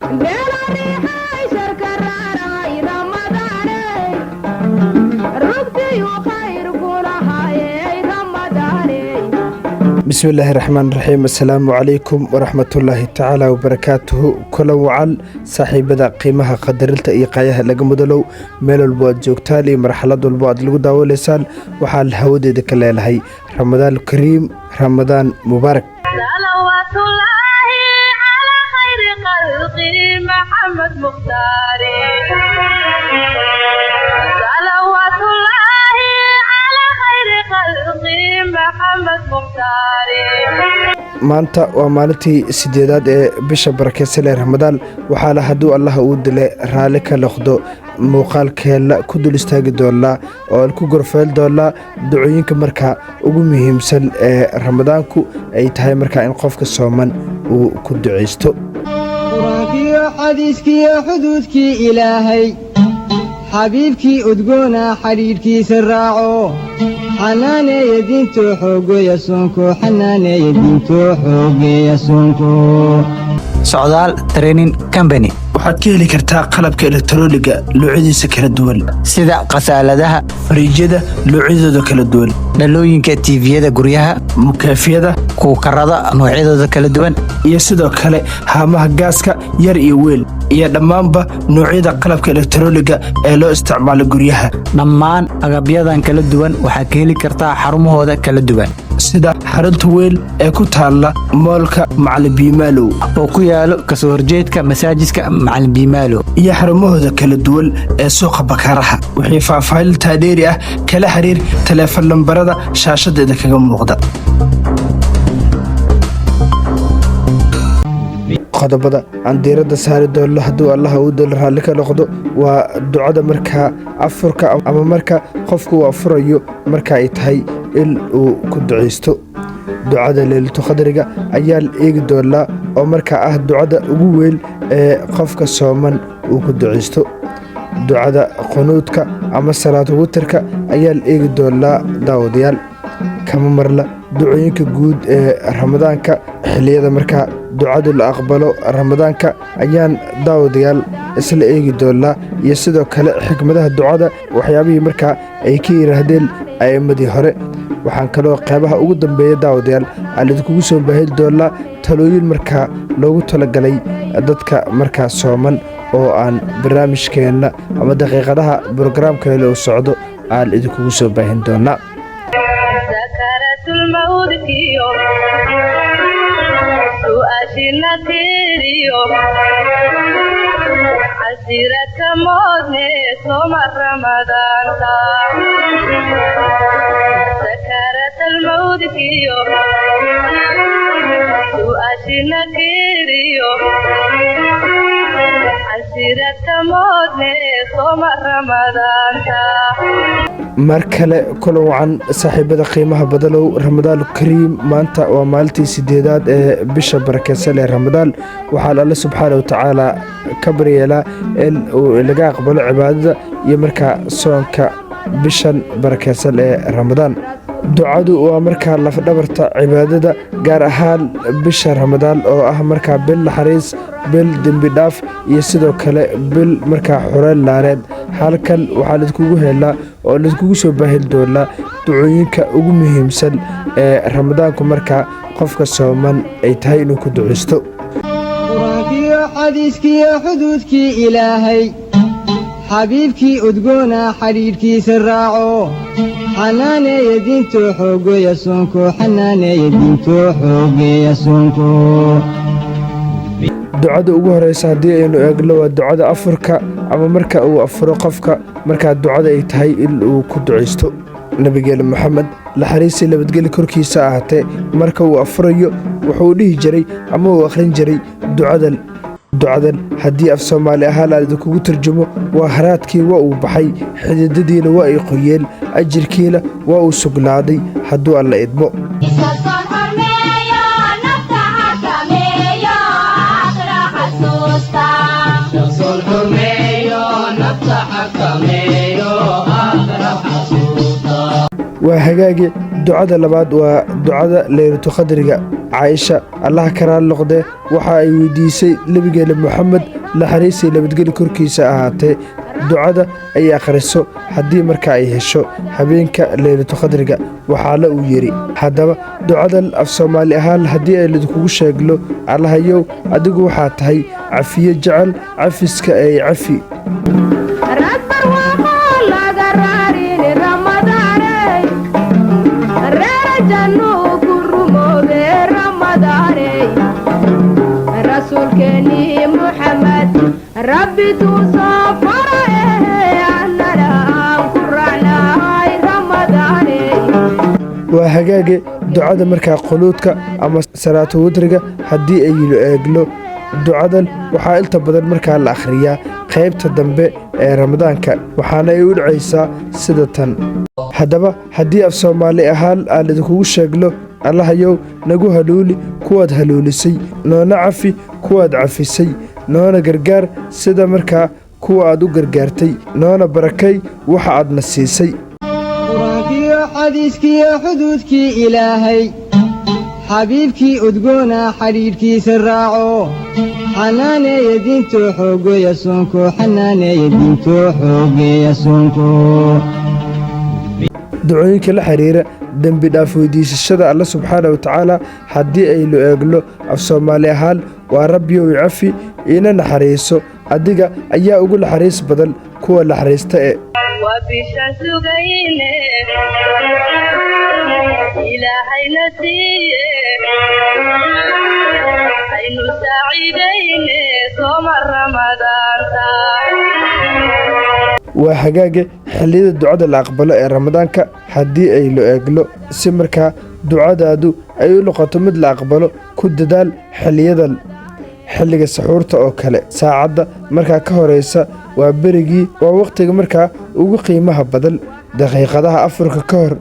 بسم الله الرحمن الرحيم. السلام عليكم ورحمة الله تعالى وبركاته. كل وعن صاحبة قيمها قدرلتا إيقايها لقمدلو ميل البواد جوكتالي مرحلة البواد لقدا ولسان وحال هودي دكالي لهي رمضان الكريم، رمضان مبارك. صلوات الله على خير خلقه محمد مختاري. صلوات الله على خير خلقه محمد مختاري. maanta waa maalintii sideedaad ee bisha barakeysan ee ramadaan waxaana hadduu allah uu dilay raalli ka noqdo muuqaalkeena ku dul istaagi doonaa oo aan ku gorfeel doonaa ducooyinka markaa ugu muhiimsan ee ramadaanku ay tahay markaa in qofka sooman uu ku duceysto. quraankiyo xadiiskiyo xuduudkii ilaahay xabiibkii udgoona xidhiidhkiisa raaco xanaaneeya diintoo xoogeeya soonko xanaaneeya diintoo xoogeeya soonko. socdaal training company waxaad ka heli kartaa qalabka elektarooniga noocyadiisa kala duwan sida qasaaladaha, fariijyada noocyadooda kala duwan, dhalooyinka tviyada guryaha, mukaafiyada, kuukarada noocyadooda kala duwan, iyo sidoo kale haamaha gaaska yar iyo weyn iyo dhammaanba noocyada qalabka elektarooniga ee loo isticmaalo guryaha. dhammaan agabyadan kala duwan waxaad ka heli kartaa xarumahooda kala duwan sida xarunta weyn ee ku taalla moolka Macalin Biimaalow oo ku yaalo kasoo horjeedka masaajidka Macalin Biimaalow iyo xarumahooda kala duwan ee suuqa Bakaaraha. wixii faahfaahin taadeeri ah kala xiriir telefoon lambarada shaashadeeda kaga muuqda. qodobada aan diiradda saari doono hadduu allah uu dil raalli ka noqdo waa ducada markaa afurka ama marka qofku uu afurayo marka ay tahay in uu ku duceysto. ducada leylatu qadriga ayaa la eegi doonaa oo markaa ah ducada ugu weyn ee qofka sooman uu ku duceysto. ducada qunuudka ama salaatu witirka ayaa la eegi doonaa daawadayaal. kama marla ducooyinka guud ee ramadaanka xilliyada markaa ducadu la aqbalo ramadaanka ayaan daawadayaal isla eegi doonaa iyo sidoo kale xikmadaha ducada waxyaabihii markaa ay ka yiraahdeen a'immadii hore. waxaan kaloo qeybaha ugu dambeeya daawadayaal aan idinkugu soo baahin doonaa talooyin markaa loogu talagalay dadka markaa sooman oo aan barnaamijkeenna ama daqiiqadaha brograamkeena uu socdo aan idinkugu soo baahin doonaa. الموت كيو سؤاشنا تيريو عسيرة موت صوم رمضان سكرت الموت كيو سؤاشنا تيريو عسيرة موت صوم رمضان mar kale kula wacan saaxiibada qiimaha badalow ramadaan kariim. maanta waa maalintii sideedaad ee bisha barakeysan ee ramadaan waxaa alle subxaana wa tacaala ka baryeelaa in uu laga aqbalo cibaadada iyo markaa soonka bishan barakeysan ee ramadaan. ducadu waa markaa lafdhabarta cibaadada gaar ahaan bisha ramadaan oo ah markaa bil naxariis, bil dembi dhaaf iyo sidoo kale bil markaa xureen laareed. halkan waxaa laidkugu helaa oo laidkugu soo baahin doonaa ducooyinka ugu muhiimsan ee ramadaanku markaa qofka sooman ay tahay inuu ku duceysto. quraankiyo xadiiskiyo xuduudkii ilaahay xabiibkii udgoona xidhiidhkiisa raaco xanaaneeya diintoo xoogeeya soonko xanaaneeya diintoo xoogeeya soonko. ducada ugu horeysa haddii aynu eegno waa ducada afurka ama marka uu afuro qofka markaa ducada ay tahay in uu ku duceysto. nabigeena maxamed naxariistii nabadgeli korkiisa ahaatee marka uu afurayo wuxuu dhihi jiray ama uu akhrin jiray ducadan haddii af soomaali ahaan aan idinkugu turjumo waa haraadkii waa uu baxay, xididadiina waa ay qoyeen, ajirkiina waa uu sugnaaday hadduu alla idmo. waa hagaagi ducada labaad waa ducada leylatu qadriga caaisha allaha ka raali noqdee waxa ay weydiisay nebigeena moxamed naxariisay nabadgeli korkiisa ahaatee ducada ay akhriso haddii marka ay hesho habeenka leylatu qadriga waxaana uu yidhi haddaba ducadan af soomaali ahaan haddii ay lidinkugu sheeglo allahayow adigu waxaa tahay cafiye jecel cafiska ay cafi ربي تصفر أننا قرعنا رمضاني waa hagaage ducada markaa quluudka ama salaatu wadriga haddii aynu eegno ducadan waxaa inta badan markaa la akhriyaa qaybta dambe ee ramadaanka waxaana ay u dhacaysaa sida tan haddaba haddii af soomaali ahaan aan idinkugu sheegno allahayow nagu haluuli kuwaad haluulisay noona cafi kuwaad cafisay noona gargaar sida markaa kuwa aad u gargaartay noona barakay waxa aadna siisay qur-aankiyo xadiiskiyo xuduudkii ilaahay xabiibkii udgoona xidhiidhkiisa raaco xanaaneeya diintoo xoogeeya soonko xanaaneeya diintoo xoogeeya soonko ducooyinka la xiriira dembi dhaaf weydiisashada alla subxaana wa tacaala haddii aynu eegno af soomaali ahaan waa rabbiyow icafi iina naxariiso adiga ayaa ugu naxariis badan kuwa naxariista ee waa bishaan sugayne ilaahayna siiye aynu saaciidayne sooma ramadaanta waa hagaage xilliyada ducada la aqbalo ee ramadaanka haddii aynu eegno si markaa ducadaadu ay u noqoto mid la aqbalo ku dadaal xilliyadan xilliga saxuurta oo kale saacadda markaa ka horaysa waa berigii waa wakhtiga markaa ugu qiimaha badan daqiiqadaha afurka ka hor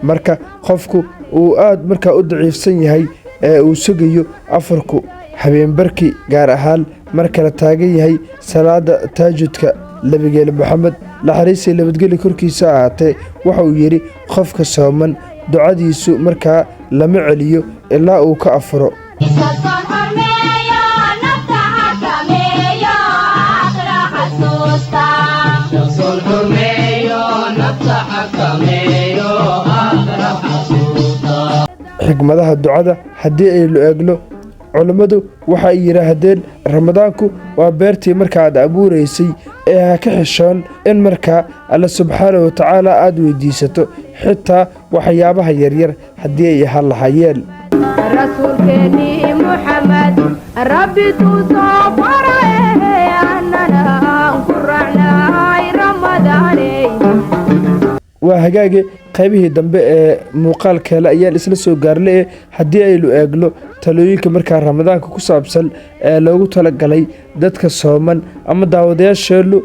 marka qofku uu aad markaa u daciifsan yahay ee uu sugayo afurku habeenbarkii gaar ahaan marka la taagan yahay salaada taajudka nebigeena moxamed naxariisay nabadgeli korkiisa ahaatee waxa uu yidhi qofka sooman ducadiisu markaa lama celiyo ilaa uu ka afuro xigmadaha ducada haddii aynu eegno culammadu waxa ay yidhaahdeen ramadaanku waa beertii markaaad abuuraysay ee ha ka xishoon in markaa alla subxaana wa tacaala aad weydiisato xitaa waxyaabaha yaryar haddii ay ahaan lahaayeen rasuulkeennii muxamed rabbi tusafar annana ku raacnay ramadaaney waa hagaage qaybihii dambe ee muuqaalkeele ayaan isla soo gaarnay ee haddii aynu eegno talooyinka markaa ramadaanka ku saabsan ee loogu talagalay dadka sooman ama daawadayaasheennu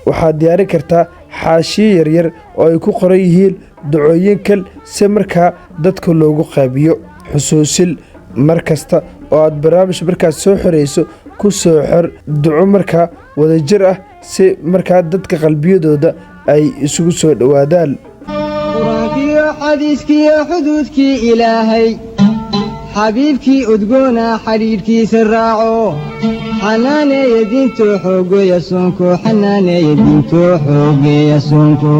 waxaad diyaarin kartaa xaashiyo yaryar oo ay ku qoran yihiin ducooyinkan si markaa dadka loogu qaabiyo xusuusin mar kasta oo aad barnaamij markaad soo xorayso ku soo xor duco markaa wadajir ah si markaa dadka qalbiyadooda ay isugu soo dhowaadaan qur-aankiyo xadiiskiyo xuduudkii ilaahay xabiibkii udgoona xidhiidhkiisa raaco xanaaneeya diintoo xoogeeya soonko xanaaneeya diintoo xoogeeya soonko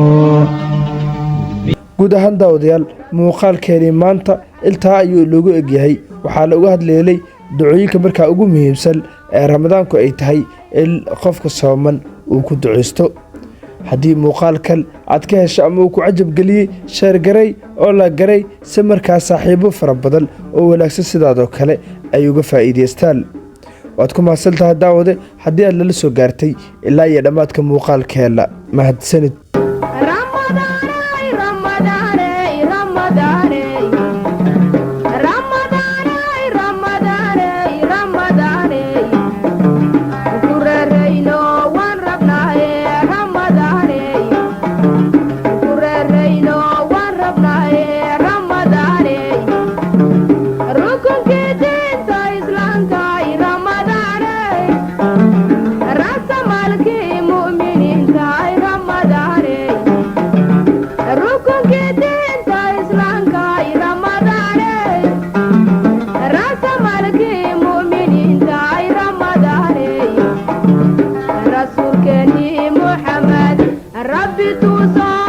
guud ahaan daawadayaal muuqaalkeenii maanta intaa ayuu loogu egyahay waxaana uga hadleelay ducooyinka markaa ugu muhiimsan ee ramadaanku ay tahay in qofka sooman uu ku ducaysto haddii muuqaalkan aad ka hesho ama uu ku cajabgeliyey sheergaray oo la garay si markaa saaxiibo fara badan oo wanaagsan sidaadoo kale ay uga faa'iidaystaan waad ku mahadsantahay daawade haddii aad lala soo gaartay ilaa iyo dhammaadka muuqaalkeenna mahadsanid Rasa malki mu'minin kai Ramadan ربي تصاب